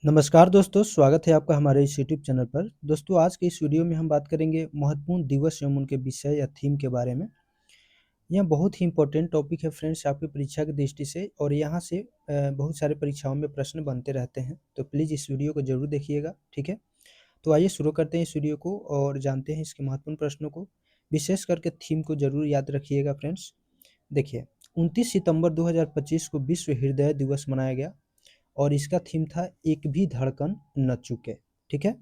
नमस्कार दोस्तों, स्वागत है आपका हमारे इस यूट्यूब चैनल पर। दोस्तों, आज के इस वीडियो में हम बात करेंगे महत्वपूर्ण दिवस एवं उनके विषय या थीम के बारे में। यह बहुत ही इम्पोर्टेंट टॉपिक है फ्रेंड्स आपकी परीक्षा की दृष्टि से, और यहाँ से बहुत सारे परीक्षाओं में प्रश्न बनते रहते हैं, तो प्लीज़ इस वीडियो को ज़रूर देखिएगा, ठीक है। तो आइए शुरू करते हैं इस वीडियो को और जानते हैं इसके महत्वपूर्ण प्रश्नों को। विशेष करके थीम को ज़रूर याद रखिएगा फ्रेंड्स। देखिए, 29 सितंबर 2025 को विश्व हृदय दिवस मनाया गया और इसका थीम था एक भी धड़कन न चूके, ठीक है।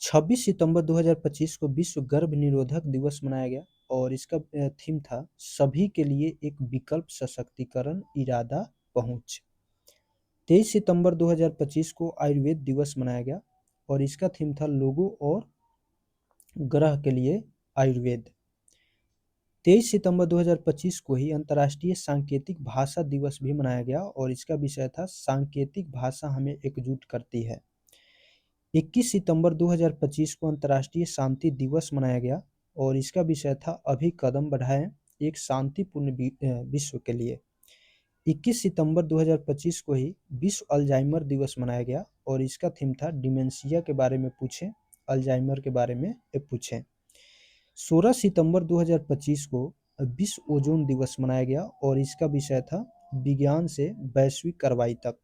26 सितंबर 2025 को विश्व गर्भ निरोधक दिवस मनाया गया और इसका थीम था सभी के लिए एक विकल्प सशक्तिकरण इरादा पहुंच। 23 सितंबर 2025 को आयुर्वेद दिवस मनाया गया और इसका थीम था लोगों और ग्रह के लिए आयुर्वेद। 23 सितंबर 2025 को ही अंतर्राष्ट्रीय सांकेतिक भाषा दिवस भी मनाया गया और इसका विषय था सांकेतिक भाषा हमें एकजुट करती है। 21 सितंबर 2025 को अंतर्राष्ट्रीय शांति दिवस मनाया गया और इसका विषय था अभी कदम बढ़ाएं एक शांतिपूर्ण विश्व के लिए। 21 सितंबर 2025 को ही विश्व अल्जाइमर दिवस मनाया गया और इसका थीम था डिमेंशिया के बारे में पूछें, अल्जाइमर के बारे में पूछें। 16 सितंबर 2025 को विश्व ओजोन दिवस मनाया गया और इसका विषय था विज्ञान से वैश्विक कार्रवाई तक।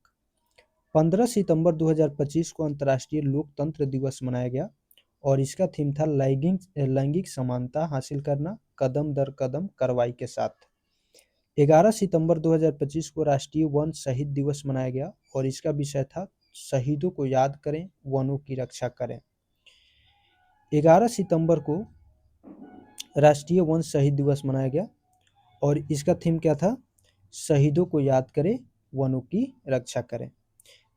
15 सितंबर 2025 को अंतर्राष्ट्रीय लोकतंत्र दिवस मनाया गया और इसका थीम था लैंगिक समानता हासिल करना कदम दर कदम कार्रवाई के साथ। 11 सितंबर 2025 को राष्ट्रीय वन शहीद दिवस मनाया गया और इसका विषय था शहीदों को याद करें, वनों की रक्षा करें। 11 सितंबर को राष्ट्रीय वन शहीद दिवस मनाया गया और इसका थीम क्या था? शहीदों को याद करें, वनों की रक्षा करें।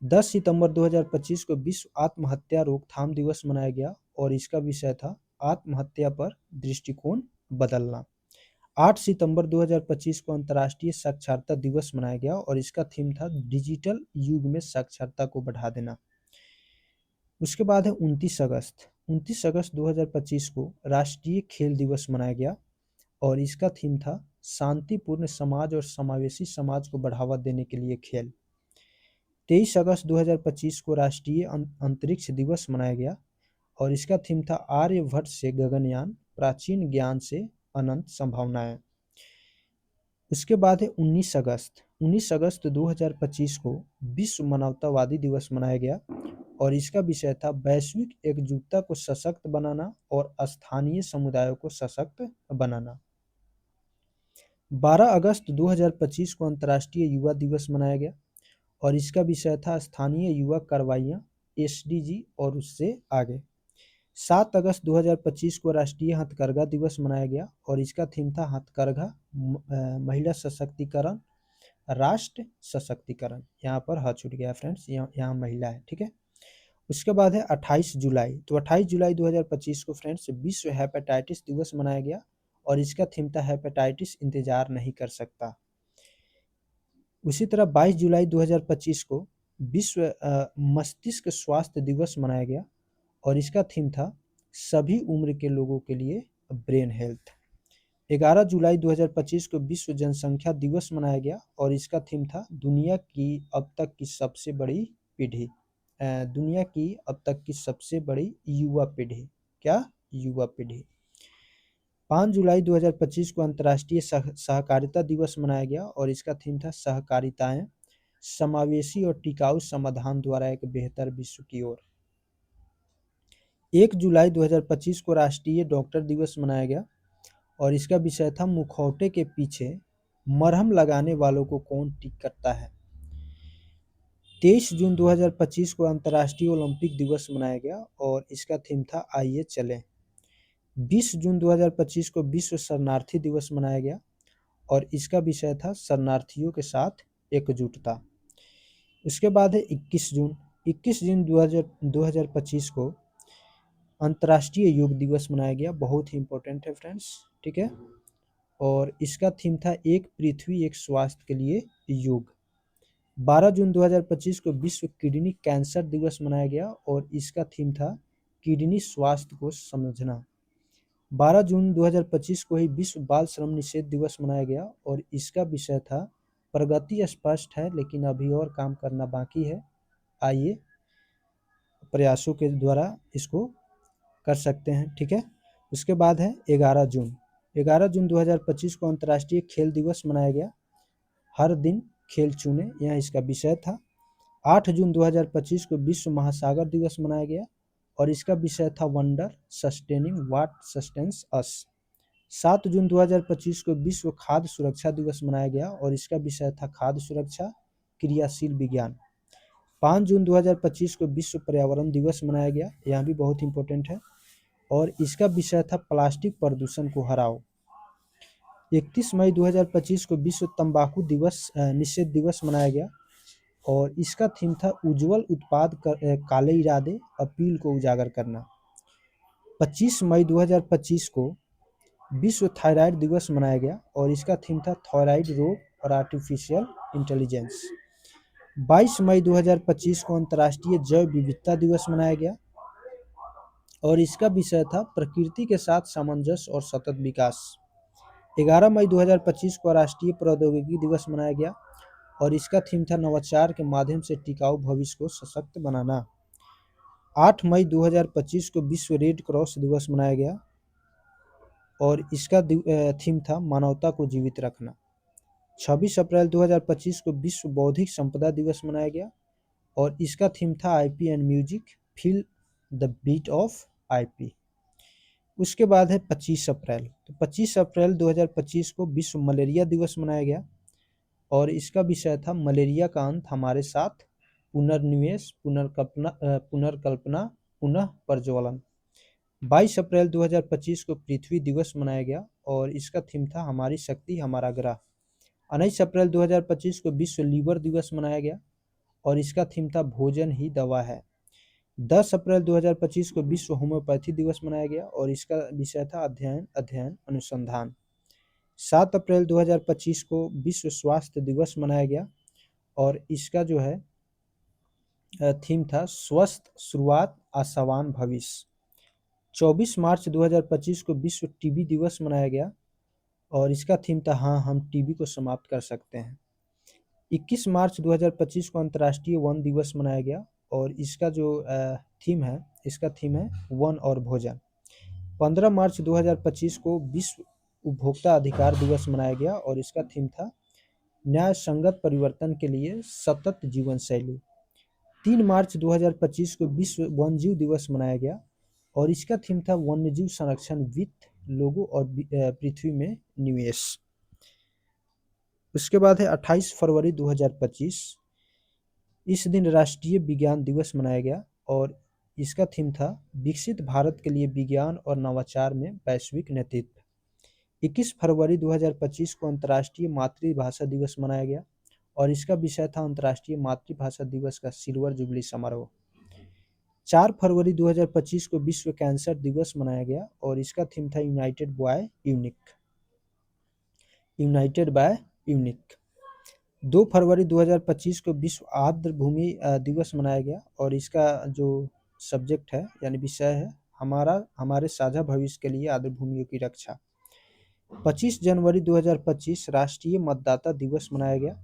10 सितंबर 2025 को विश्व आत्महत्या रोकथाम दिवस मनाया गया और इसका विषय था आत्महत्या पर दृष्टिकोण बदलना। 8 सितंबर 2025 को अंतर्राष्ट्रीय साक्षरता दिवस मनाया गया और इसका थीम था डिजिटल युग में साक्षरता को बढ़ा देना। उसके बाद है 29 अगस्त 2025 को राष्ट्रीय खेल दिवस मनाया गया और इसका थीम था शांतिपूर्ण समाज और समावेशी समाज को बढ़ावा देने के लिए खेल। 23 अगस्त 2025 को राष्ट्रीय अंतरिक्ष दिवस मनाया गया और इसका थीम था आर्यभट्ट से गगनयान, प्राचीन ज्ञान से अनंत संभावनाएं। उसके बाद है 19 अगस्त 2025 को विश्व मानवतावादी दिवस मनाया गया और इसका विषय था वैश्विक एकजुटता को सशक्त बनाना और स्थानीय समुदायों को सशक्त बनाना। 12 अगस्त 2025 को अंतर्राष्ट्रीय युवा दिवस मनाया गया और इसका विषय था स्थानीय युवा कार्रवाइयाँ, एसडीजी और उससे आगे। 7 अगस्त 2025 को राष्ट्रीय हथकरघा दिवस मनाया गया और इसका थीम था हथकरघा, महिला सशक्तिकरण, राष्ट्र सशक्तिकरण। यहाँ पर ह छूट गया फ्रेंड्स, यहाँ महिला है, ठीक है। उसके बाद है 28 जुलाई। तो 28 जुलाई 2025 को फ्रेंड्स विश्व हेपेटाइटिस दिवस मनाया गया और इसका थीम था हेपेटाइटिस इंतजार नहीं कर सकता। उसी तरह 22 जुलाई 2025 को विश्व मस्तिष्क स्वास्थ्य दिवस मनाया गया और इसका थीम था सभी उम्र के लोगों के लिए ब्रेन हेल्थ। 11 जुलाई 2025 को विश्व जनसंख्या दिवस मनाया गया और इसका थीम था दुनिया की अब तक की सबसे बड़ी पीढ़ी, दुनिया की अब तक की सबसे बड़ी युवा पीढ़ी। क्या? युवा पीढ़ी। 5 जुलाई 2025 को अंतर्राष्ट्रीय सहकारिता दिवस मनाया गया और इसका थीम था सहकारिताएं, समावेशी और टिकाऊ समाधान द्वारा एक बेहतर विश्व की ओर। 1 जुलाई 2025 को राष्ट्रीय डॉक्टर दिवस मनाया गया और इसका विषय था मुखौटे के पीछे मरहम लगाने वालों को कौन ठीक करता है। 23 जून 2025 को अंतर्राष्ट्रीय ओलंपिक दिवस मनाया गया और इसका थीम था आइए चलें। 20 जून 2025 को विश्व शरणार्थी दिवस मनाया गया और इसका विषय था शरणार्थियों के साथ एकजुटता। उसके बाद है 21 जून 2025 को अंतर्राष्ट्रीय योग दिवस मनाया गया। बहुत ही इंपॉर्टेंट है फ्रेंड्स, ठीक है। और इसका थीम था एक पृथ्वी एक स्वास्थ्य के लिए योग। 12 जून 2025 को विश्व किडनी कैंसर दिवस मनाया गया और इसका थीम था किडनी स्वास्थ्य को समझना। 12 जून 2025 को ही विश्व बाल श्रम निषेध दिवस मनाया गया और इसका विषय था प्रगति स्पष्ट है लेकिन अभी और काम करना बाकी है, आइए प्रयासों के द्वारा इसको कर सकते हैं। ठीक है, उसके बाद है 11 जून। 11 जून 2025 को अंतर्राष्ट्रीय खेल दिवस मनाया गया। हर दिन खेल चुने, यह इसका विषय था। 8 जून 2025 को विश्व महासागर दिवस मनाया गया और इसका विषय था वंडर सस्टेनिंग व्हाट सस्टेन्स अस। 7 जून 2025 को विश्व खाद्य सुरक्षा दिवस मनाया गया और इसका विषय था खाद्य सुरक्षा क्रियाशील विज्ञान। 5 जून 2025 को विश्व पर्यावरण दिवस मनाया गया, यह भी बहुत इंपॉर्टेंट है और इसका विषय था प्लास्टिक प्रदूषण को हराओ। 31 मई 2025 को विश्व तंबाकू दिवस निषेध दिवस मनाया गया और इसका थीम था उज्जवल उत्पाद काले इरादे अपील को उजागर करना। 25 मई 2025 को विश्व थायराइड दिवस मनाया गया और इसका थीम था थायराइड रोग और आर्टिफिशियल इंटेलिजेंस। 22 मई 2025 को अंतर्राष्ट्रीय जैव विविधता दिवस मनाया गया और इसका विषय था प्रकृति के साथ सामंजस्य और सतत विकास। 11 मई 2025 को राष्ट्रीय प्रौद्योगिकी दिवस मनाया गया और इसका थीम था नवाचार के माध्यम से टिकाऊ भविष्य को सशक्त बनाना। 8 मई 2025 को विश्व रेड क्रॉस दिवस मनाया गया और इसका थीम था मानवता को जीवित रखना। 26 अप्रैल 2025 को विश्व बौद्धिक संपदा दिवस मनाया गया और इसका थीम था IP and music feel the beat of IP. उसके बाद है 25 अप्रैल। तो 25 अप्रैल 2025 को विश्व मलेरिया दिवस मनाया गया और इसका विषय था मलेरिया का अंत हमारे साथ, पुनर्निवेश, पुनर्कल्पना, पुनः प्रज्वलन। 22 अप्रैल 2025 को पृथ्वी दिवस मनाया गया और इसका थीम था हमारी शक्ति हमारा ग्रह। 19 अप्रैल 2025 को विश्व लीवर दिवस मनाया गया और इसका थीम था भोजन ही दवा है। 10 अप्रैल 2025 को विश्व होम्योपैथी दिवस मनाया गया और इसका विषय था अध्ययन अनुसंधान। 7 अप्रैल 2025 को विश्व स्वास्थ्य दिवस मनाया गया और इसका जो है थीम था स्वस्थ शुरुआत आशावान भविष्य। 24 मार्च 2025 को विश्व टीबी दिवस मनाया गया और इसका थीम था हाँ हम टीबी को समाप्त कर सकते हैं। 21 मार्च 2025 को अंतर्राष्ट्रीय वन दिवस मनाया गया और इसका जो थीम है वन और भोजन। 15 मार्च 2025 को विश्व उपभोक्ता अधिकार दिवस मनाया गया और इसका थीम था न्याय संगत परिवर्तन के लिए सतत जीवन शैली। 3 मार्च 2025 को विश्व वन्यजीव दिवस मनाया गया और इसका थीम था वन्यजीव संरक्षण वित्त लोगों और पृथ्वी में निवेश। उसके बाद है 28 फरवरी 2025। इस दिन राष्ट्रीय विज्ञान दिवस मनाया गया और इसका थीम था विकसित भारत के लिए विज्ञान और नवाचार में वैश्विक नेतृत्व। 21 फरवरी 2025 को अंतर्राष्ट्रीय मातृभाषा दिवस मनाया गया और इसका विषय था अंतर्राष्ट्रीय मातृभाषा दिवस का सिल्वर जुबली समारोह। 4 फरवरी 2025 को विश्व कैंसर दिवस मनाया गया और इसका थीम था यूनाइटेड बाय यूनिक। 2 फरवरी 2025 को विश्व आर्द्र भूमि दिवस मनाया गया और इसका जो सब्जेक्ट है यानी विषय है हमारे साझा भविष्य के लिए आर्द्र भूमियों की रक्षा। 25 जनवरी 2025 राष्ट्रीय मतदाता दिवस मनाया गया।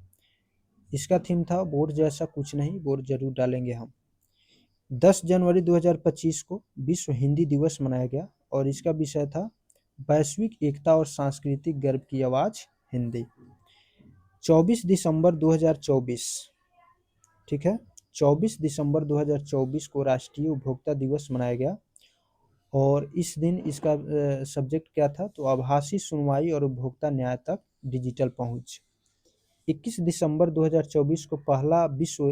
इसका थीम था वोट जैसा कुछ नहीं, वोट जरूर डालेंगे हम। 10 जनवरी 2025 को विश्व हिंदी दिवस मनाया गया और इसका विषय था वैश्विक एकता और सांस्कृतिक गर्व की आवाज हिंदी। 24 दिसंबर 2024, ठीक है, 24 दिसंबर 2024 को राष्ट्रीय उपभोक्ता दिवस मनाया गया और इस दिन इसका सब्जेक्ट क्या था, तो आभासी सुनवाई और उपभोक्ता न्याय तक डिजिटल पहुंच। 21 दिसंबर 2024 को पहला विश्व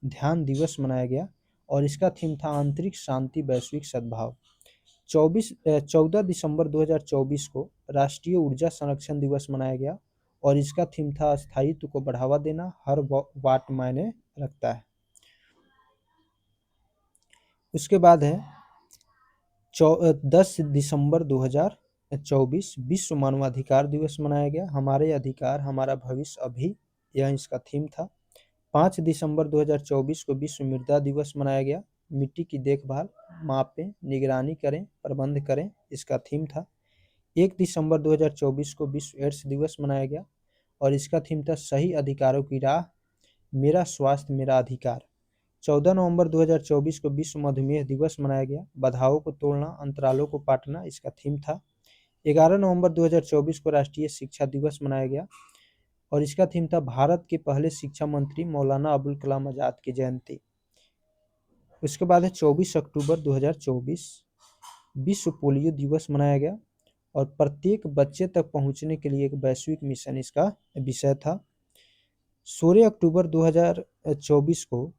ध्यान दिवस मनाया गया और इसका थीम था आंतरिक शांति वैश्विक सद्भाव। 14 दिसंबर 2024 को राष्ट्रीय ऊर्जा संरक्षण दिवस मनाया गया और इसका थीम था स्थायित्व को बढ़ावा देना, हर वाट मायने रखता है। उसके बाद है 10 दिसंबर 2024 विश्व मानवाधिकार दिवस मनाया गया, हमारे अधिकार हमारा भविष्य अभी, यह इसका थीम था। 5 दिसंबर 2024 को विश्व मृदा दिवस मनाया गया, मिट्टी की देखभाल, मापें, निगरानी करें, प्रबंध करें, इसका थीम था। 1 दिसंबर 2024 को विश्व एड्स दिवस मनाया गया और इसका थीम था सही अधिकारों की राह, मेरा स्वास्थ्य मेरा अधिकार। 14 नवंबर 2024 को विश्व मधुमेह दिवस मनाया गया। बाधाओं को तोड़ना, अंतरालों को पाटना इसका थीम था। 11 नवंबर 2024 को राष्ट्रीय शिक्षा दिवस मनाया गया और इसका थीम था भारत के पहले शिक्षा मंत्री मौलाना अबुल कलाम आज़ाद की जयंती। उसके बाद है 24 अक्टूबर 2024 विश्व पोलियो दिवस मनाया गया और प्रत्येक बच्चे तक पहुंचने के लिए एक वैश्विक मिशन इसका विषय था। 16 अक्टूबर 2024 को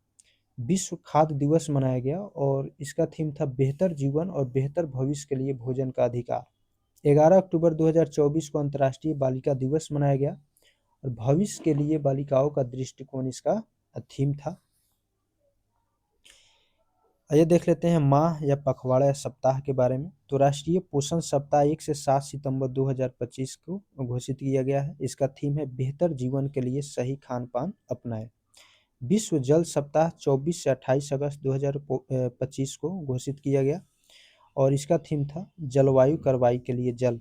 विश्व खाद्य दिवस मनाया गया और इसका थीम था बेहतर जीवन और बेहतर भविष्य के लिए भोजन का अधिकार। 11 अक्टूबर 2024 को अंतर्राष्ट्रीय बालिका दिवस मनाया गया और भविष्य के लिए बालिकाओं का दृष्टिकोण इसका थीम था। आइए देख लेते हैं माह या पखवाड़ा या सप्ताह के बारे में। तो राष्ट्रीय पोषण सप्ताह 1 से 7 सितंबर 2025 को घोषित किया गया है। इसका थीम है बेहतर जीवन के लिए सही खान पान अपनाएं। विश्व जल सप्ताह 24 से 28 अगस्त 2025 को घोषित किया गया और इसका थीम था जलवायु कार्रवाई के लिए जल।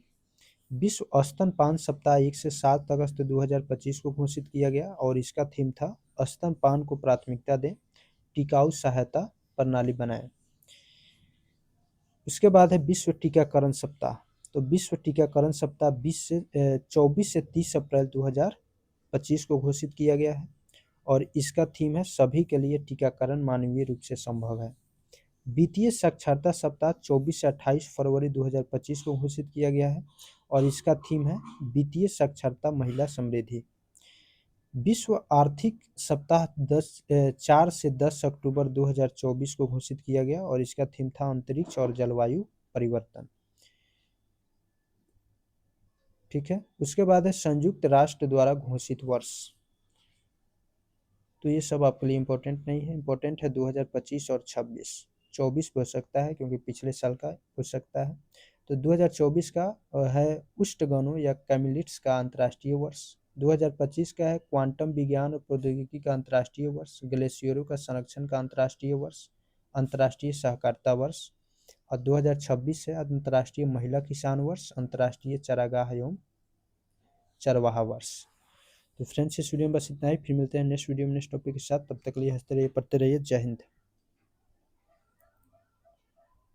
विश्व स्तनपान सप्ताह 1 से 7 अगस्त 2025 को घोषित किया गया और इसका थीम था स्तनपान को प्राथमिकता दें, टिकाऊ सहायता प्रणाली बनाएं। उसके बाद है विश्व टीकाकरण सप्ताह। तो विश्व टीकाकरण सप्ताह 24 से 30 अप्रैल 2025 को घोषित किया गया है और इसका थीम है सभी के लिए टीकाकरण मानवीय रूप से संभव है। वित्तीय साक्षरता सप्ताह 24 से 28 फरवरी 2025 को घोषित किया गया है और इसका थीम है वित्तीय साक्षरता महिला समृद्धि। विश्व आर्थिक सप्ताह 4 से 10 अक्टूबर 2024 को घोषित किया गया और इसका थीम था अंतरिक्ष और जलवायु परिवर्तन। ठीक है, उसके बाद है संयुक्त राष्ट्र द्वारा घोषित वर्ष। तो ये सब आपके लिए इम्पोर्टेंट नहीं है, इम्पोर्टेंट है 2025 और 24 हो सकता है क्योंकि पिछले साल का हो सकता है। तो 2024 का है उष्टगणों या कैमिलिट्स का अंतर्राष्ट्रीय वर्ष। 2025 का है क्वांटम विज्ञान और प्रौद्योगिकी का अंतर्राष्ट्रीय वर्ष, ग्लेशियरों का संरक्षण का अंतर्राष्ट्रीय वर्ष, अंतर्राष्ट्रीय सहकारिता वर्ष। और 2026 है अंतर्राष्ट्रीय महिला किसान वर्ष, अंतर्राष्ट्रीय चारागाह एवं चरवाहा वर्ष। तो फ्रेंड्स इस वीडियो में बस इतना ही, फिर मिलते हैं नेक्स्ट वीडियो में नेक्स्ट टॉपिक के साथ। तब तक के लिए हंसते रहिए, पढ़ते रहिए। जय हिंद।